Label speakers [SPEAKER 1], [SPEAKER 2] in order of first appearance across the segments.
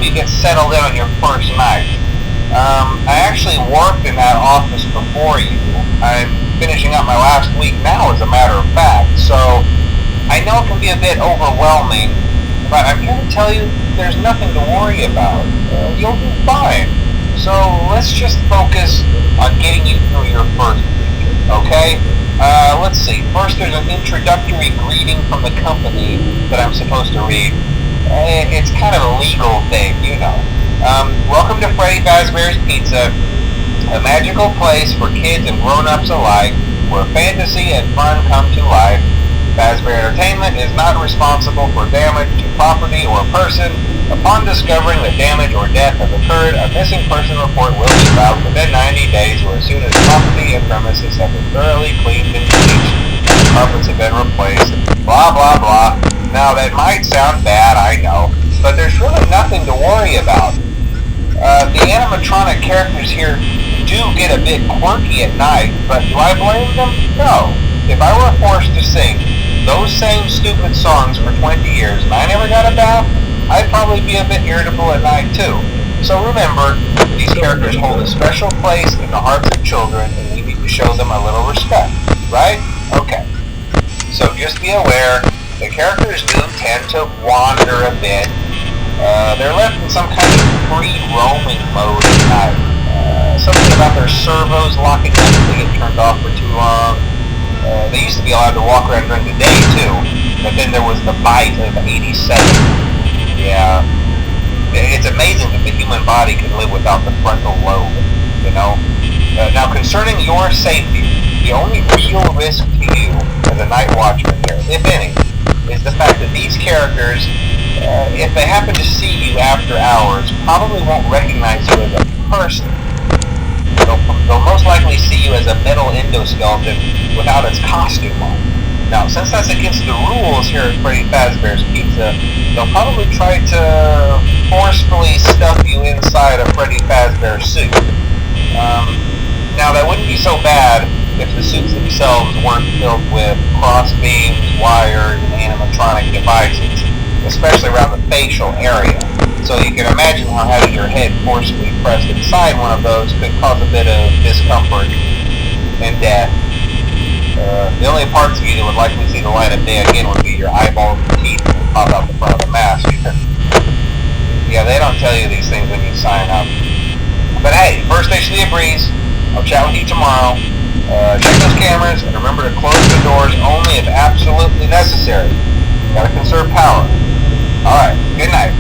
[SPEAKER 1] you get settled in on your first night. I actually worked in that office before you. I'm finishing up my last week now, as a matter of fact, so I know it can be a bit overwhelming, but I'm here to tell you there's nothing to worry about. You'll do fine. So let's just focus on getting you through your first week, okay? Let's see. First, there's an introductory greeting from the company that I'm supposed to read. It's kind of a legal thing, you know. Welcome to Freddy Fazbear's Pizza, a magical place for kids and grown-ups alike, where fantasy and fun come to life. Fazbear Entertainment is not responsible for damage to property or person. Upon discovering that damage or death has occurred, a missing person report will be filed within 90 days or as soon as property and premises have been thoroughly cleaned and bleached and the carpets have been replaced. Blah, blah, blah. Now, that might sound bad, I know, but there's really nothing to worry about. The animatronic characters here do get a bit quirky at night, but do I blame them? No. If I were forced to sing those same stupid songs for 20 years and I never got a bath, I'd probably be a bit irritable at night too. So remember, these characters hold a special place in the hearts of children and we need to show them a little respect, right? Okay. So just be aware, the characters do tend to wander a bit. They're left in some kind of free roaming mode at night. Something about their servos locking up if they get turned off for too long. They used to be allowed to walk around during the day too, but then there was the bite of 87. Yeah, it's amazing that the human body can live without the frontal lobe, you know? Now, concerning your safety, the only real risk to you as a night watchman here, if any, is the fact that these characters, if they happen to see you after hours, probably won't recognize you as a person. They'll most likely see you as a metal endoskeleton without its costume on. Now, since that's against the rules here at Freddy Fazbear's Pizza, they'll probably try to forcefully stuff you inside a Freddy Fazbear suit. Now, that wouldn't be so bad if the suits themselves weren't filled with crossbeams, wires, and animatronic devices, especially around the facial area. So you can imagine how having your head forcibly pressed inside one of those could cause a bit of discomfort and death. The only parts of you that would likely see the light of day again would be your eyeballs and teeth that would pop out the front of the mask. Yeah, they don't tell you these things when you sign up. But hey, first day should be a breeze. I'll chat with you tomorrow. Check those cameras and remember to close the doors only if absolutely necessary. Gotta conserve power. Alright, good night.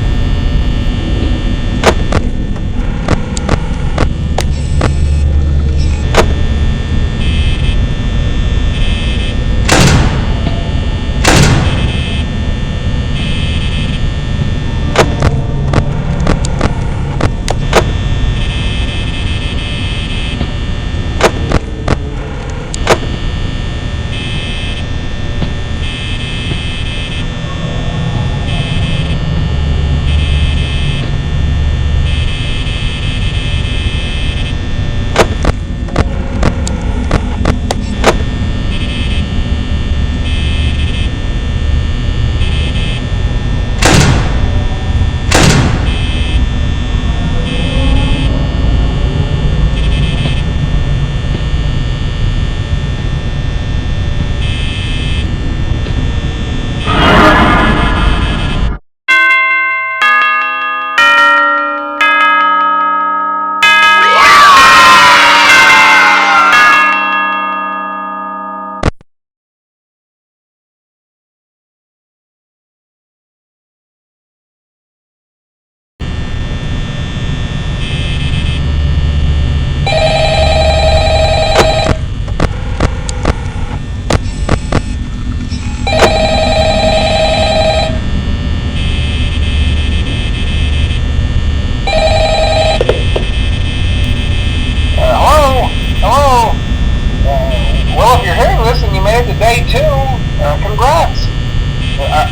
[SPEAKER 1] Congrats!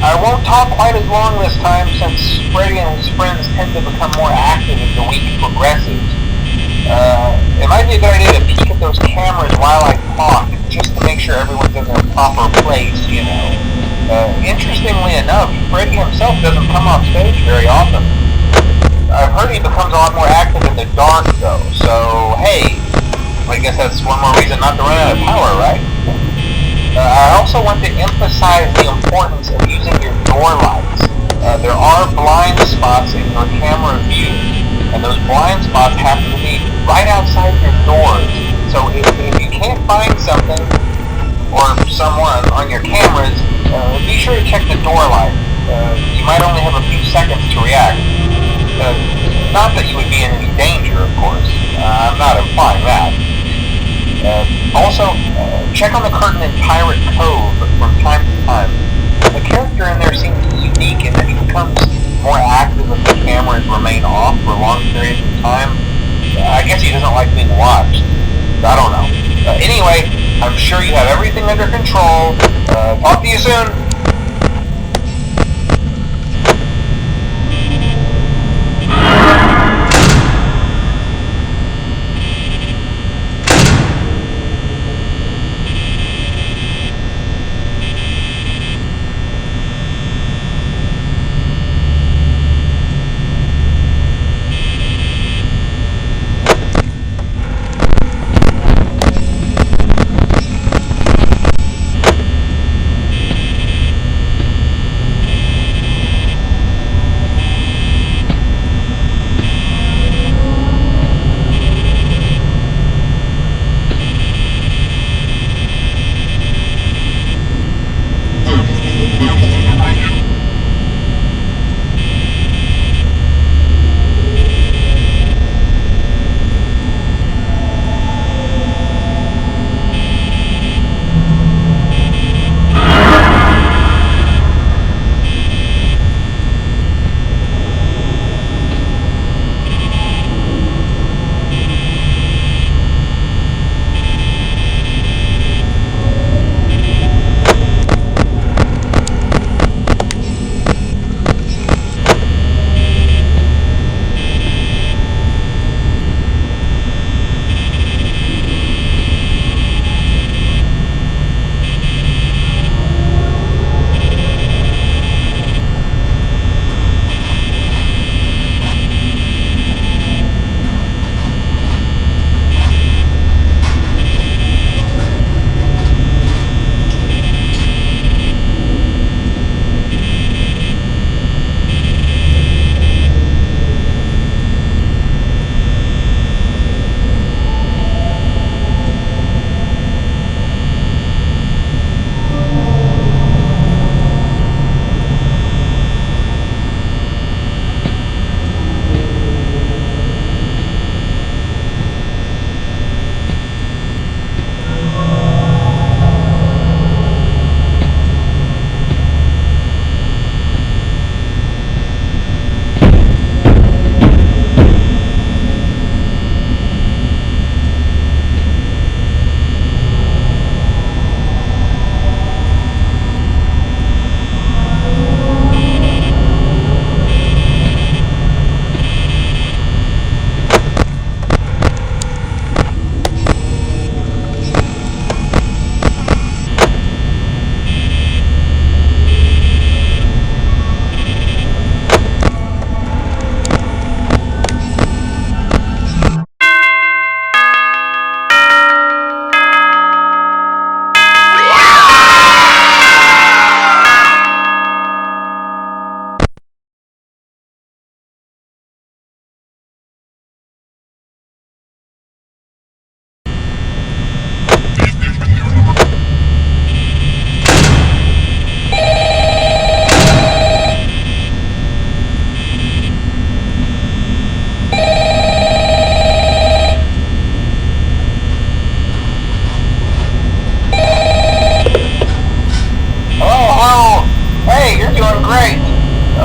[SPEAKER 1] I won't talk quite as long this time since Freddy and his friends tend to become more active as the week progresses. It might be a good idea to peek at those cameras while I talk, just to make sure everyone's in their proper place, you know. Interestingly enough, Freddy himself doesn't come off stage very often. I've heard he becomes a lot more active in the dark, though. So, hey, I guess that's one more reason not to run out of power, right? I also want to emphasize the importance of using your door lights. There are blind spots in your camera view, and those blind spots happen to be right outside your doors. So if you can't find something or someone on your cameras, be sure to check the door light. You might only have a few seconds to react. Not that you would be in any danger, of course. I'm not implying that. Also, check on the curtain in Pirate Cove from time to time. The character in there seems unique in that he becomes more active if the cameras remain off for long periods of time. I guess he doesn't like being watched. I don't know. Anyway, I'm sure you have everything under control. Talk to you soon.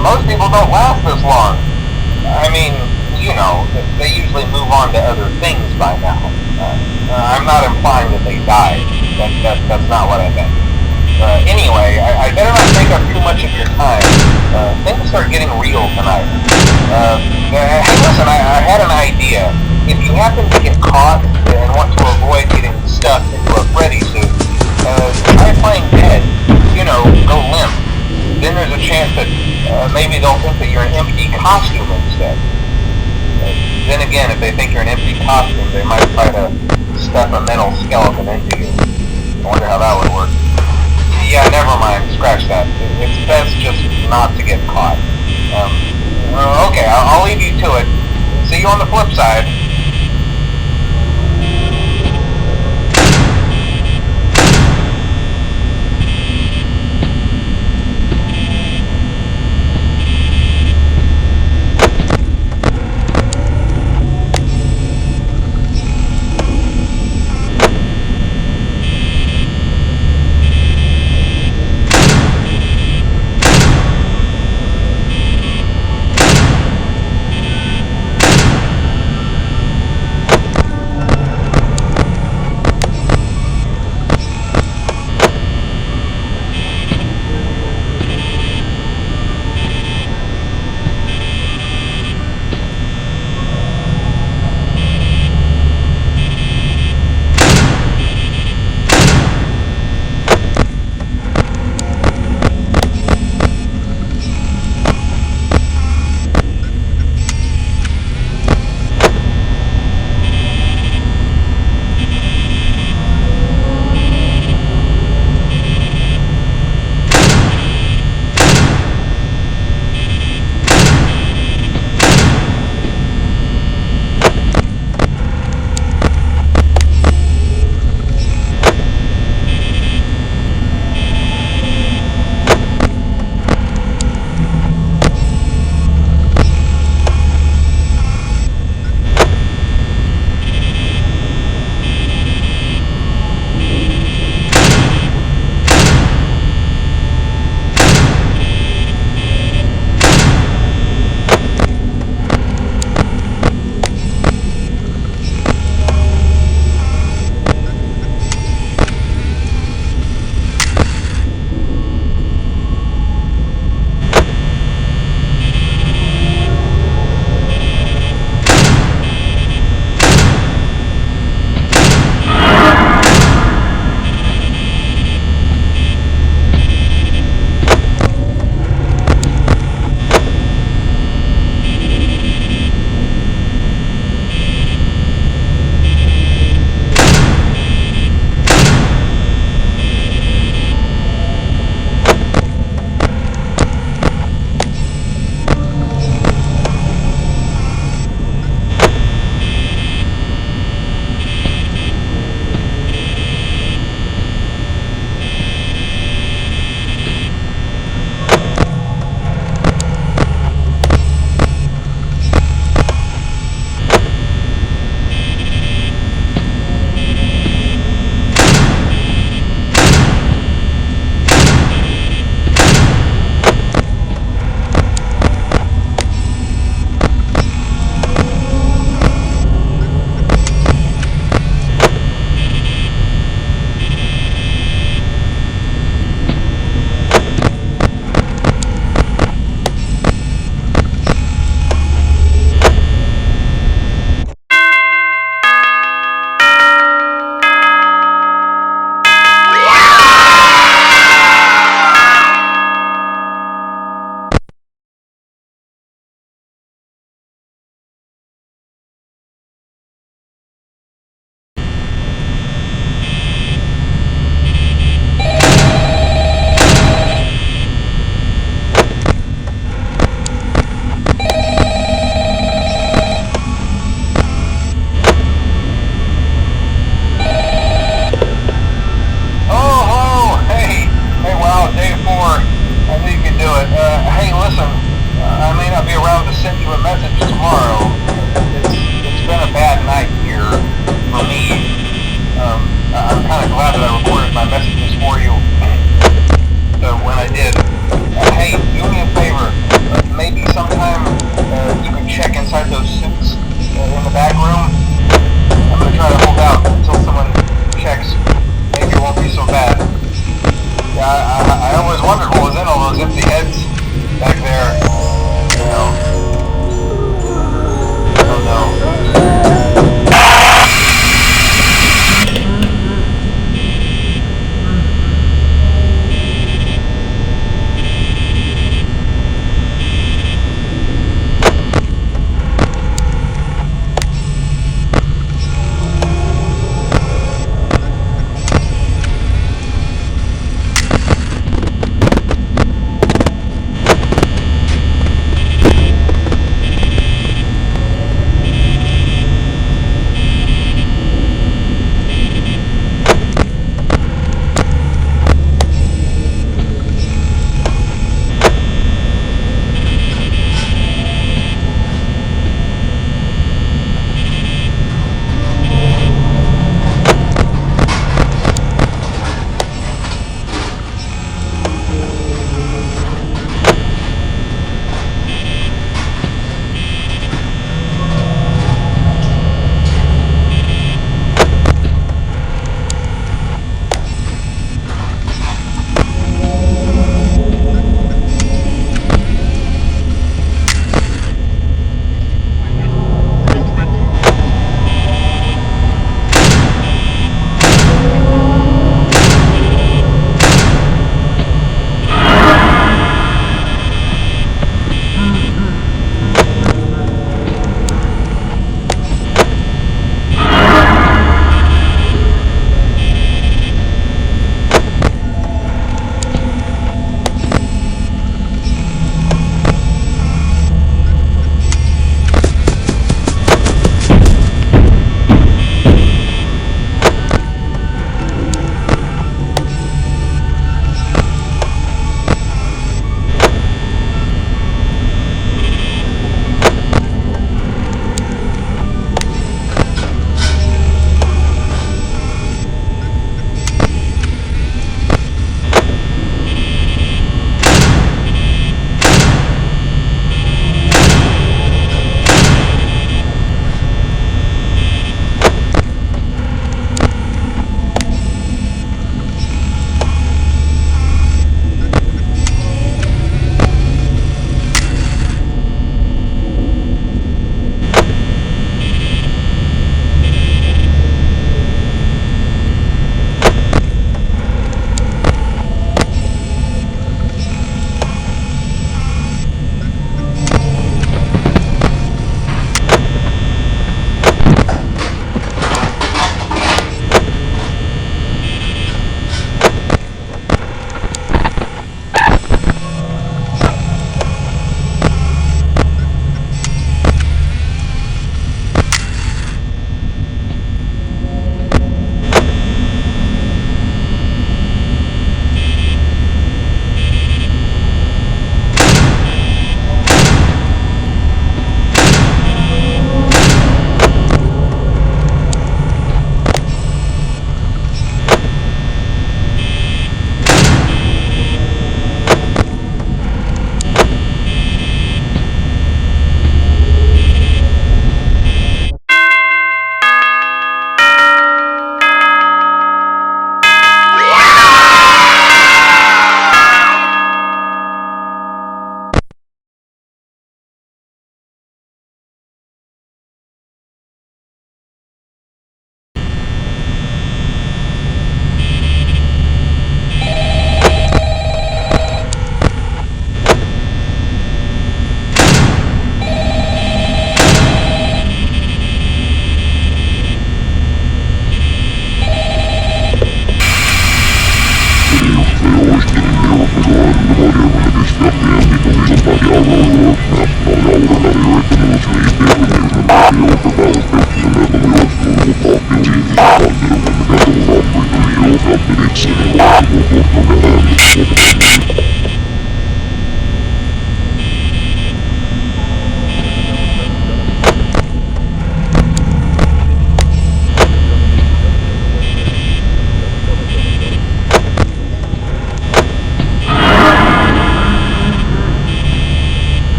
[SPEAKER 1] Most people don't last this long. I mean, you know, they usually move on to other things by now. I'm not implying that they died. That's not what I meant. Anyway, I better not take up too much of your time. Things start getting real tonight. Hey, listen, I had an idea. If you happen to get caught and want to avoid getting stuffed into a Freddy suit, try playing dead. You know, go limp. Then there's a chance that maybe they'll think that you're an empty costume instead. Then again, if they think you're an empty costume, they might try to stuff a metal skeleton into you. I wonder how that would work. Yeah, never mind. Scratch that. It's best just not to get caught. Okay, I'll leave you to it. See you on the flip side.